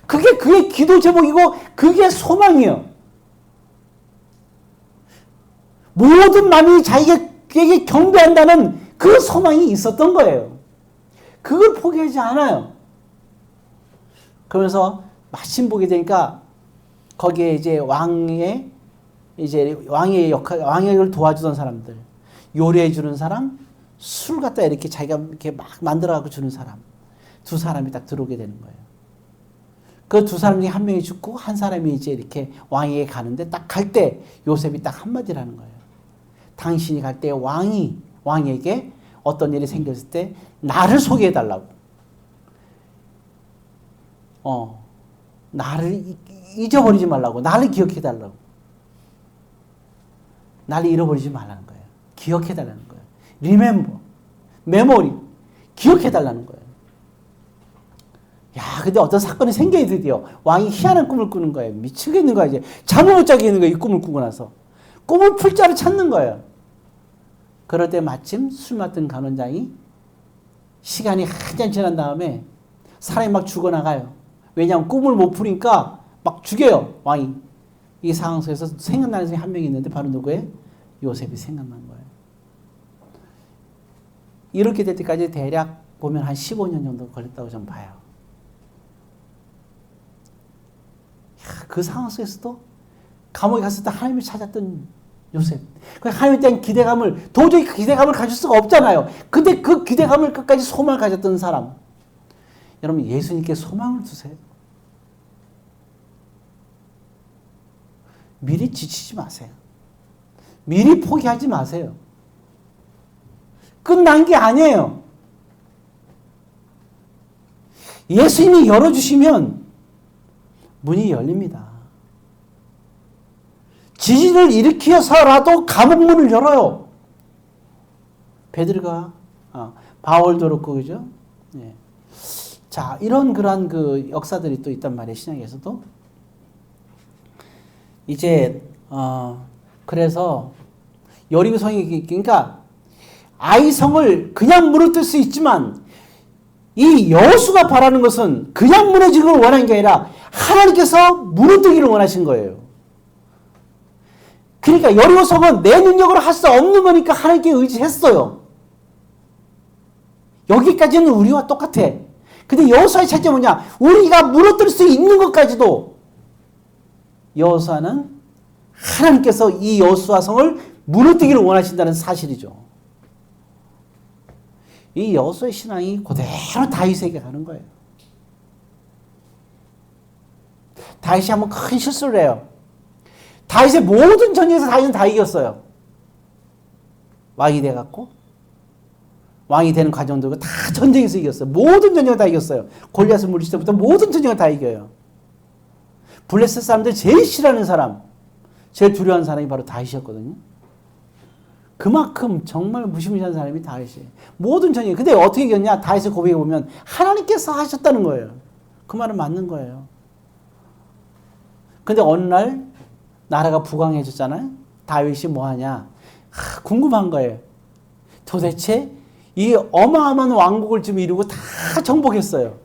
그게 그의 기도 제목이고 그게 소망이에요. 모든 마음이 자기에게 경배한다는 그 소망이 있었던 거예요. 그걸 포기하지 않아요. 그러면서 마침 보게 되니까 거기에 이제 왕의 역을 도와주던 사람들, 요리해 주는 사람, 술 갖다 이렇게 자기가 이렇게 막 만들어 갖고 주는 사람, 두 사람이 딱 들어오게 되는 거예요. 그 두 사람 중에 한 명이 죽고 한 사람이 이제 이렇게 왕에게 가는데 딱 갈 때 요셉이 딱 한마디를 하는 거예요. 당신이 갈 때 왕에게 어떤 일이 생겼을 때 나를 소개해 달라고. 나를 잊어버리지 말라고. 나를 기억해 달라고. 나를 잃어버리지 말라는 거예요. 기억해 달라는 거예요. remember, 메모리, 기억해달라는 거예요. 야, 근데 어떤 사건이 생겨야 드디어 왕이 희한한 꿈을 꾸는 거예요. 미치겠는 거야, 이제. 잠을 못 자게 있는 거예요, 이 꿈을 꾸고 나서. 꿈을 풀 자를 찾는 거예요. 그럴 때 마침 술 맡은 간원장이 시간이 한참 지난 다음에 사람이 막 죽어나가요. 왜냐하면 꿈을 못 풀니까 막 죽여요, 왕이. 이 상황 속에서 생각나는 사람이 한 명 있는데 바로 누구예요? 요셉이 생각난 거예요. 이렇게 될 때까지 대략 보면 한 15년 정도 걸렸다고 좀 봐요. 그 상황 속에서도 감옥에 갔을 때 하나님을 찾았던 요셉. 하나님에 대한 기대감을, 도저히 그 기대감을 가질 수가 없잖아요. 근데 그 기대감을 끝까지 소망을 가졌던 사람. 여러분, 예수님께 소망을 두세요. 미리 지치지 마세요. 미리 포기하지 마세요. 끝난 게 아니에요. 예수님이 열어주시면 문이 열립니다. 지진을 일으켜서라도 감옥 문을 열어요. 베드로가, 바울도 그렇고, 그죠? 예. 자, 이런 그러한 그 역사들이 또 있단 말이에요, 신약에서도. 이제, 그래서, 여리고성이, 그러니까, 아이성을 그냥 무너뜨릴 수 있지만, 이 여호수가 바라는 것은 그냥 무너지기를 원하는 게 아니라, 하나님께서 무너뜨리기를 원하신 거예요. 그러니까 여리고성은 내 능력으로 할 수 없는 거니까 하나님께 의지했어요. 여기까지는 우리와 똑같아. 근데 여호수아의 차이점은 뭐냐? 우리가 무너뜨릴 수 있는 것까지도 여호수아는 하나님께서 이 여호수아 성을 무너뜨리기를 원하신다는 사실이죠. 이 여호수아의 신앙이 그대로 다윗에게 가는 거예요. 다윗이 한번 큰 실수를 해요. 다윗의 모든 전쟁에서 다윗은 다 이겼어요. 왕이 돼갖고 왕이 되는 과정도 다 전쟁에서 이겼어요. 모든 전쟁을 다 이겼어요. 골리앗을 물리칠 때부터 모든 전쟁을 다 이겨요. 블레셋 사람들 제일 싫어하는 사람, 제일 두려워하는 사람이 바로 다윗이었거든요. 그만큼 정말 무시무시한 사람이 다윗이에요. 모든 전쟁. 근데 어떻게 이겼냐? 다윗의 고백에 보면 하나님께서 하셨다는 거예요. 그 말은 맞는 거예요. 근데 어느 날 나라가 부강해졌잖아요. 다윗이 뭐하냐? 궁금한 거예요. 도대체 이 어마어마한 왕국을 지금 이루고 다 정복했어요.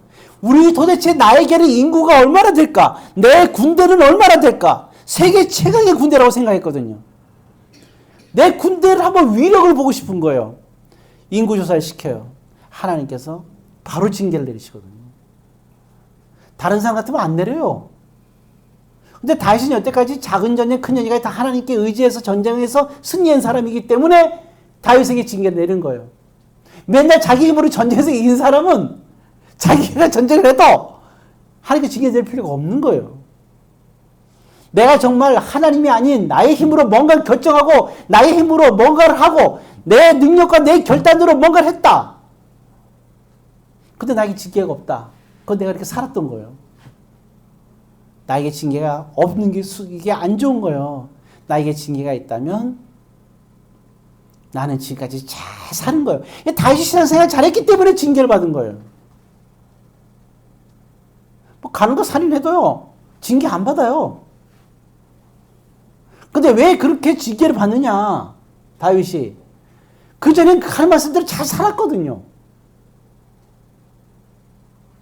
우리 도대체 나에게는 인구가 얼마나 될까? 내 군대는 얼마나 될까? 세계 최강의 군대라고 생각했거든요. 내 군대를 한번 위력을 보고 싶은 거예요. 인구조사를 시켜요. 하나님께서 바로 징계를 내리시거든요. 다른 사람 같으면 안 내려요. 근데 다윗은 여태까지 작은 전쟁, 큰 전쟁까지 다 하나님께 의지해서 전쟁에서 승리한 사람이기 때문에 다윗에게 징계를 내린 거예요. 맨날 자기 힘으로 전쟁에서 이긴 사람은 자기가 전쟁을 해도 하나님께 징계 낼 필요가 없는 거예요. 내가 정말 하나님이 아닌 나의 힘으로 뭔가를 결정하고 나의 힘으로 뭔가를 하고 내 능력과 내 결단으로 뭔가를 했다. 근데 나에게 징계가 없다. 그건 내가 이렇게 살았던 거예요. 나에게 징계가 없는 게 이게 안 좋은 거예요. 나에게 징계가 있다면 나는 지금까지 잘 사는 거예요. 다윗이 신앙생활 잘했기 때문에 징계를 받은 거예요. 뭐 가는 거 살인해도요. 징계 안 받아요. 근데 왜 그렇게 징계를 받느냐? 다윗이. 그전엔 하는 말씀대로 잘 살았거든요.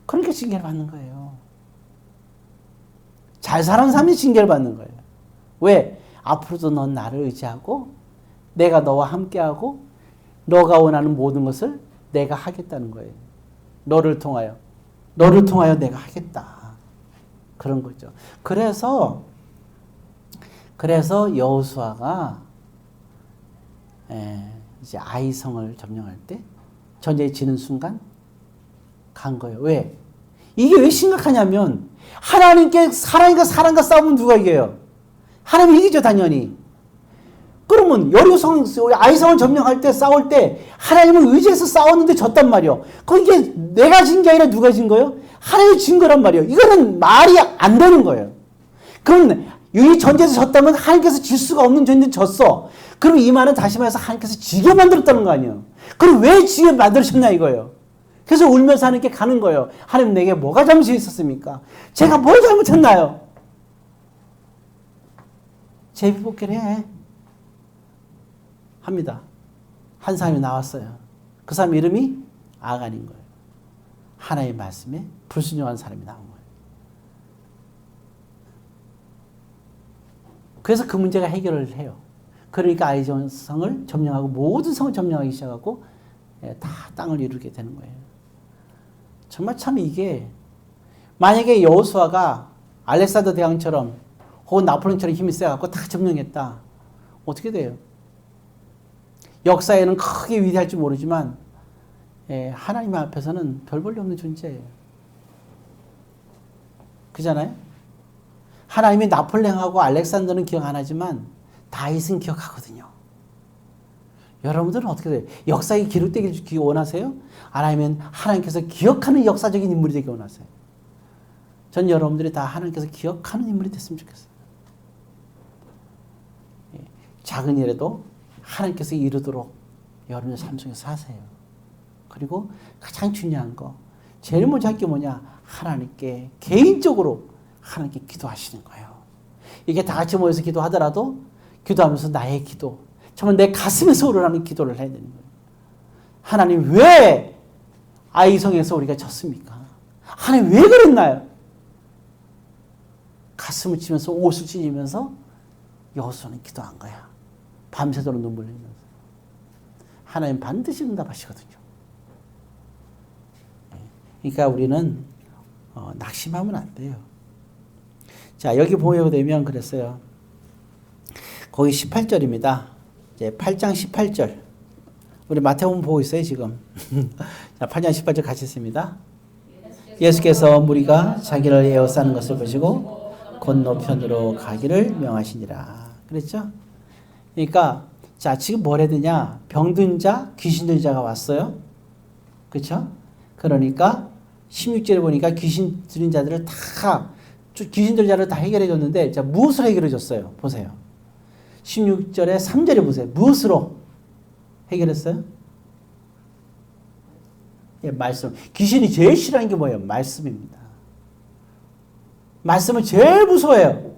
그러니까 징계를 받는 거예요. 잘 사는 사람이 징계를 받는 거예요. 왜? 앞으로도 넌 나를 의지하고 내가 너와 함께하고 너가 원하는 모든 것을 내가 하겠다는 거예요. 너를 통하여 내가 하겠다. 그런 거죠. 그래서 여호수아가 이제 아이성을 점령할 때 전쟁에 지는 순간 간 거예요. 왜? 이게 왜 심각하냐면 하나님과 사람과 싸우면 누가 이겨요? 하나님이 이기죠, 당연히. 그러면 여리고성 아이성을 점령할 때 싸울 때 하나님을 의지해서 싸웠는데 졌단 말이에요. 이게 내가 진 게 아니라 누가 진 거예요? 하나님이 진 거란 말이에요. 이거는 말이 안 되는 거예요. 그럼 이 전쟁에서 졌다면 하나님께서 질 수가 없는 전쟁에 졌어. 그럼 이 말은 다시 말해서 하나님께서 지게 만들었다는 거 아니에요. 그럼 왜 지게 만들으셨냐 이거예요. 그래서 울면서 하나님께 가는 거예요. 하나님 내게 뭐가 잘못이 있었습니까? 제가 뭘 잘못했나요? 제비뽑기를 해. 합니다. 한 사람이 나왔어요. 그 사람 이름이 아간인 거예요. 하나님의 말씀에 불순종한 사람이 나온 거예요. 그래서 그 문제가 해결을 해요. 그러니까 아이성을 점령하고 모든 성을 점령하기 시작하고 다 땅을 이루게 되는 거예요. 정말 참 이게 만약에 여호수아가 알렉산더 대왕처럼 혹은 나폴레옹처럼 힘이 세갖고 다 점령했다. 어떻게 돼요? 역사에는 크게 위대할지 모르지만 하나님 앞에서는 별 볼일 없는 존재예요. 그잖아요? 하나님이 나폴레옹하고 알렉산더는 기억 안 하지만 다윗은 기억하거든요. 여러분들은 어떻게 돼요? 역사에 기록되길 원하세요? 아니면 하나님께서 기억하는 역사적인 인물이 되길 원하세요? 전 여러분들이 다 하나님께서 기억하는 인물이 됐으면 좋겠어요. 작은 일에도 하나님께서 이루도록 여러분의 삶 속에서 사세요. 그리고 가장 중요한 거, 제일 먼저 할 게 뭐냐? 하나님께 개인적으로 하나님께 기도하시는 거예요. 이게 다 같이 모여서 기도하더라도 기도하면서 나의 기도, 정말 내 가슴에서 우러나는 기도를 해야 되는 거예요. 하나님 왜 아이성에서 우리가 졌습니까? 하나님 왜 그랬나요? 가슴을 치면서 옷을 찢으면서 여호수아는 기도한 거야. 밤새도록 눈물 흘리면서. 하나님 반드시 응답하시거든요. 그러니까 우리는 낙심하면 안 돼요. 자, 여기 보게 되면 그랬어요. 거기 18절입니다. 이제 8장 18절. 우리 마태복음 보고 있어요, 지금. 자, 8장 18절 같이 있습니다. 예수께서 무리가 자기를 에워싸는 것을 보시고 건너편으로 가기를 명하시니라. 그랬죠? 그러니까 자, 지금 뭘 해야 되냐? 병든 자, 귀신 들린 자가 왔어요. 그렇죠? 그러니까 16절에 보니까 귀신 들린 자들을 다 귀신 들린 자를 다 해결해 줬는데 자, 무엇으로 해결해 줬어요? 보세요. 16절에 3절에 보세요. 무엇으로 해결했어요? 예, 말씀. 귀신이 제일 싫어하는 게 뭐예요? 말씀입니다. 말씀을 제일 무서워해요.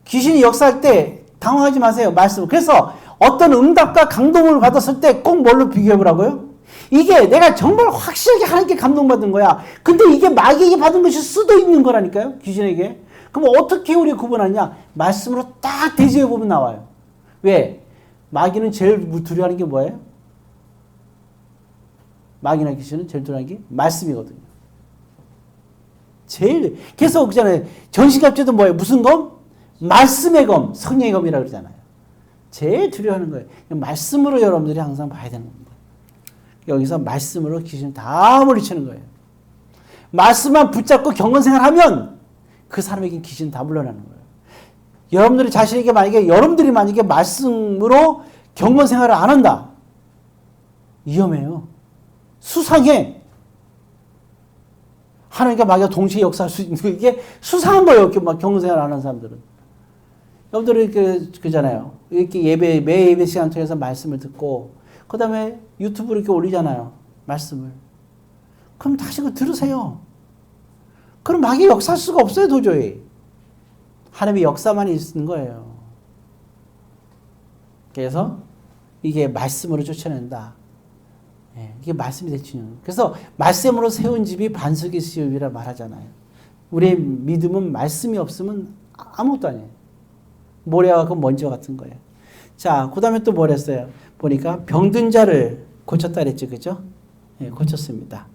귀신이 역사할 때 당황하지 마세요. 말씀. 그래서 어떤 응답과 감동을 받았을 때 꼭 뭘로 비교해보라고요? 이게 내가 정말 확실하게 하나님께 감동받은 거야. 근데 이게 마귀에게 받은 것이 수도 있는 거라니까요. 귀신에게. 그럼 어떻게 우리가 구분하냐? 말씀으로 딱 대조해보면 나와요. 왜? 마귀는 제일 두려워하는 게 뭐예요? 마귀나 귀신은 제일 두려워하는 게 말씀이거든요. 제일. 그래서 그잖아요. 전신갑주도 뭐예요? 무슨 검? 말씀의 검, 성령의 검이라고 그러잖아요. 제일 두려워하는 거예요. 말씀으로 여러분들이 항상 봐야 되는 겁니다. 여기서 말씀으로 귀신을 다 물리치는 거예요. 말씀만 붙잡고 경건생활하면 그 사람에게 귀신 다 물러나는 거예요. 여러분들이 자신에게 여러분들이 만약에 말씀으로 경건생활을 안 한다. 위험해요. 수상해. 하나님과 마귀가 동시에 역사할 수 있는 이게 수상한 거예요. 이렇게 막 경건생활 안 하는 사람들은. 여러분들이 그잖아요. 이렇게 매 예배 시간 통해서 말씀을 듣고, 그 다음에 유튜브로 이렇게 올리잖아요. 말씀을. 그럼 다시 그거 들으세요. 그럼 마귀 역사할 수가 없어요, 도저히. 하나님의 역사만 있는 거예요. 그래서 이게 말씀으로 쫓아낸다. 이게 말씀이 대치는. 그래서 말씀으로 세운 집이 반석이 시읍이라 말하잖아요. 우리의 믿음은 말씀이 없으면 아무것도 아니에요. 모래와 같은 먼지와 같은 거예요. 자, 그 다음에 또 뭘 했어요? 보니까 병든 자를 고쳤다 그랬죠. 그죠? 예, 고쳤습니다.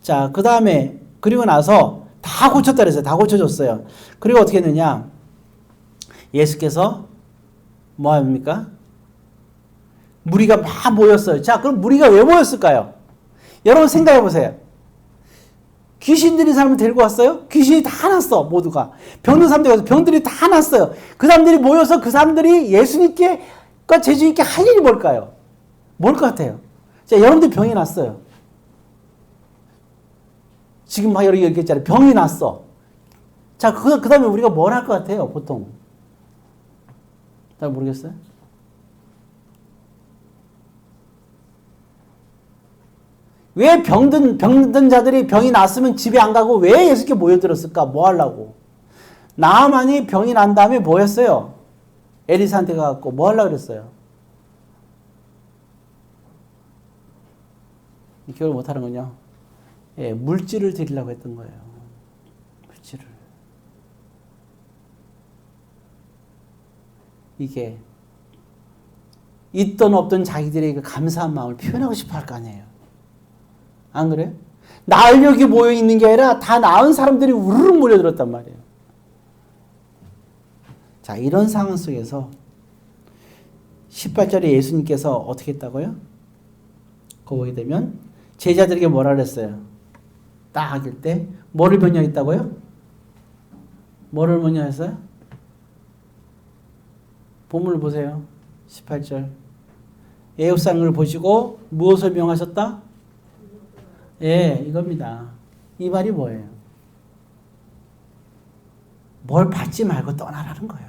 자, 그 다음에, 그리고 나서 다 고쳤다 그랬어요. 다 고쳐줬어요. 그리고 어떻게 했느냐? 예수께서 뭐 합니까? 무리가 막 모였어요. 자, 그럼 무리가 왜 모였을까요? 여러분 생각해 보세요. 귀신 들린 사람을 데리고 왔어요? 귀신이 다 났어, 모두가. 병든 사람들이 와서 병들이 다 났어요. 그 사람들이 모여서 그 사람들이 예수님께, 제주님께 할 일이 뭘까요? 뭘 것 같아요? 자, 여러분들 병이 났어요. 지금 막 여기 얘기했잖아요. 병이 났어. 자, 그 다음에 우리가 뭘 할 것 같아요, 보통? 잘 모르겠어요? 왜 병든 자들이 병이 났으면 집에 안 가고 왜 예수께 모여들었을까? 뭐 하려고? 나만이 병이 난 다음에 뭐 했어요? 에리사한테 가갖고 뭐 하려고 그랬어요? 기억을 못하는 건요. 예, 물질을 드리려고 했던 거예요. 물질을. 이게 있던 없던 자기들의 그 감사한 마음을 표현하고 싶어 할 거 아니에요. 안 그래요? 나으려고 모여 있는 게 아니라 다 나은 사람들이 우르르 몰려들었단 말이에요. 자, 이런 상황 속에서 18절에 예수님께서 어떻게 했다고요? 그거 보게 되면 제자들에게 뭐라 그랬어요? 딱 하길 때 뭐를 변형했다고요? 뭐를 변형했어요? 본문을 보세요. 18절. 애굽상을 보시고 무엇을 명하셨다? 예, 이겁니다. 이 말이 뭐예요? 뭘 받지 말고 떠나라는 거예요.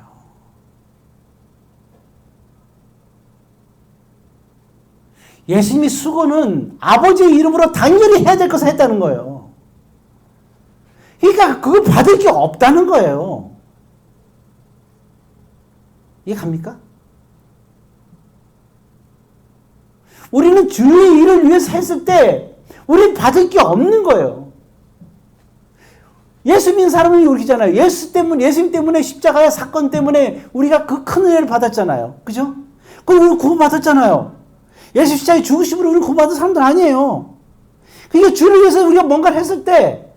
예수님이 수고는 아버지의 이름으로 당연히 해야 될 것을 했다는 거예요. 그러니까 그걸 받을 게 없다는 거예요. 이해 갑니까? 우리는 주의 일을 위해서 했을 때 우리는 받을 게 없는 거예요. 예수 믿는 사람은 이렇게잖아요. 예수님 때문에 십자가의 사건 때문에 우리가 그 큰 은혜를 받았잖아요. 그죠? 그럼 우리 구원받았잖아요. 예수 십자가에 죽으심으로 우리는 구원받은 사람들 아니에요. 그러니까 주를 위해서 우리가 뭔가를 했을 때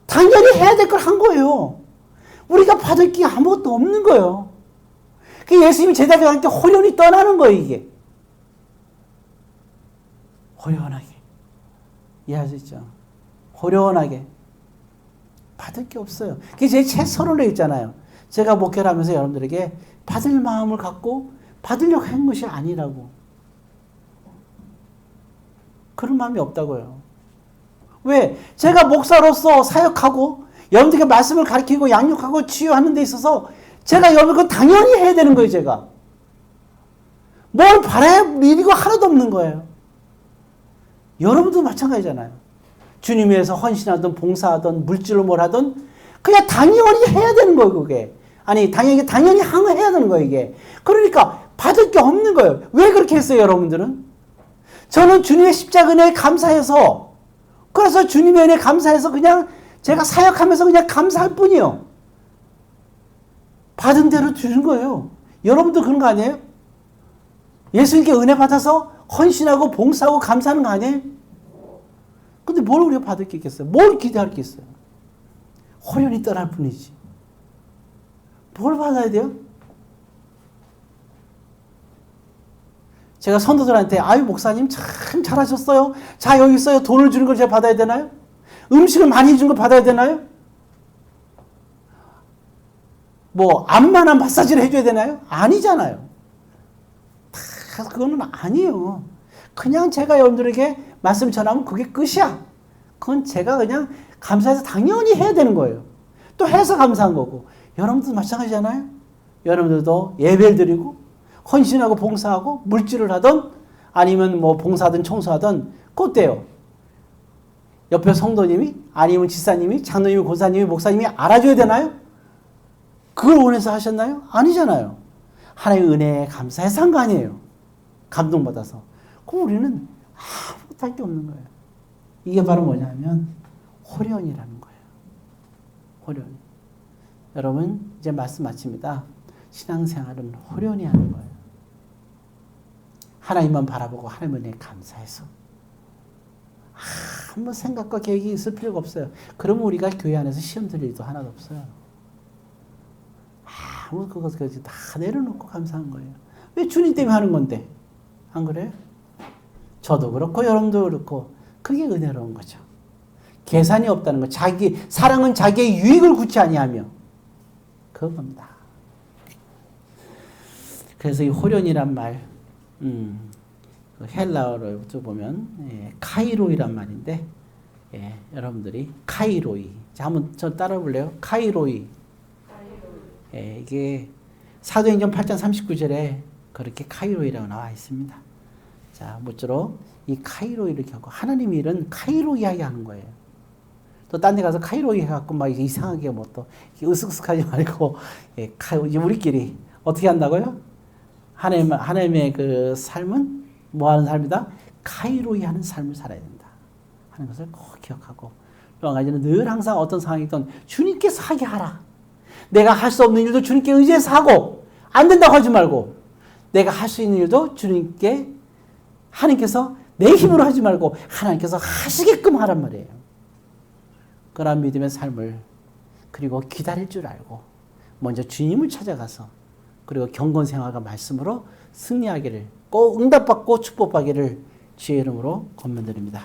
당연히 해야 될 걸 한 거예요. 우리가 받을 게 아무것도 없는 거예요. 그 예수님이 제자들과 함께 호련히 떠나는 거예요, 이게. 호련하게. 이해할 수 있죠? 호련하게. 받을 게 없어요. 그게 제 책 서론에 있잖아요. 제가 목회를 하면서 여러분들에게 받을 마음을 갖고 받으려고 한 것이 아니라고. 그런 마음이 없다고요. 왜? 제가 목사로서 사역하고 여러분들에게 말씀을 가르치고 양육하고 치유하는 데 있어서 제가 여러분 당연히 해야 되는 거예요, 제가. 뭘 바라야 미리고 하나도 없는 거예요. 여러분도 마찬가지잖아요. 주님 위해서 헌신하든 봉사하든 물질로 뭘 하든 그냥 당연히 해야 되는 거예요, 그게. 아니, 당연히 항해해야 되는 거예요, 이게. 그러니까 받을 게 없는 거예요. 왜 그렇게 했어요, 여러분들은? 저는 주님의 십자가 은혜에 감사해서, 그래서 주님의 은혜에 감사해서 그냥 제가 사역하면서 그냥 감사할 뿐이에요. 받은 대로 주는 거예요. 여러분도 그런 거 아니에요? 예수님께 은혜 받아서 헌신하고 봉사하고 감사하는 거 아니에요? 근데 뭘 우리가 받을 게 있겠어요? 뭘 기대할 게 있어요? 호련히 떠날 뿐이지. 뭘 받아야 돼요? 제가 성도들한테 아유 목사님 참 잘하셨어요. 자 여기 있어요. 돈을 주는 걸 제가 받아야 되나요? 음식을 많이 주는 걸 받아야 되나요? 뭐 안마나 마사지를 해줘야 되나요? 아니잖아요. 다 그거는 아니에요. 그냥 제가 여러분들에게 말씀 전하면 그게 끝이야. 그건 제가 그냥 감사해서 당연히 해야 되는 거예요. 또 해서 감사한 거고. 여러분들도 마찬가지잖아요. 여러분들도 예배를 드리고 헌신하고 봉사하고 물질을 하든 아니면 뭐 봉사하든 청소하든 그것도요. 옆에 성도님이 아니면 지사님이 장로님이 고사님이 목사님이 알아줘야 되나요? 그걸 원해서 하셨나요? 아니잖아요. 하나님의 은혜에 감사해서 한 거 아니에요. 감동받아서. 그럼 우리는 아무것도 할 게 없는 거예요. 이게 바로 뭐냐면 호련이라는 거예요. 호련. 여러분 이제 말씀 마칩니다. 신앙생활은 호련히 하는 거예요. 하나님만 바라보고 하나님의 은혜에 감사해서 아무 생각과 계획이 있을 필요가 없어요. 그러면 우리가 교회 안에서 시험 들 일도 하나도 없어요. 아무 그것까지 다 내려놓고 감사한 거예요. 왜 주님 때문에 하는 건데? 안 그래요? 저도 그렇고 여러분도 그렇고 그게 은혜로운 거죠. 계산이 없다는 거. 사랑은 자기의 유익을 구치 아니하며 그겁니다. 그래서 이 호련이란 말, 그 헬라어로 보면 카이로이란 말인데, 여러분들이 카이로이. 자, 한번 저 따라 볼래요? 카이로이. 이게 사도행전 8장 39절에 그렇게 카이로이라고 나와 있습니다. 자, 모쪼록 이 카이로 이렇게 하고 하나님의 일은 카이로 이야기하는 거예요. 또 딴 데 가서 카이로 해갖고 막 이상하게 뭐 또 으쓱으쓱하지 말고 이제 우리끼리 어떻게 한다고요? 하나님의 그 삶은 뭐 하는 삶이다? 카이로이 하는 삶을 살아야 된다 하는 것을 꼭 기억하고 또 한 가지는 늘 항상 어떤 상황이든 주님께서 하게 하라. 내가 할 수 없는 일도 주님께 의지해서 하고 안 된다고 하지 말고 내가 할 수 있는 일도 하나님께서 내 힘으로 하지 말고 하나님께서 하시게끔 하란 말이에요. 그런 믿음의 삶을 그리고 기다릴 줄 알고 먼저 주님을 찾아가서 그리고 경건생활과 말씀으로 승리하기를 꼭 응답받고 축복받기를 주의 이름으로 권면드립니다.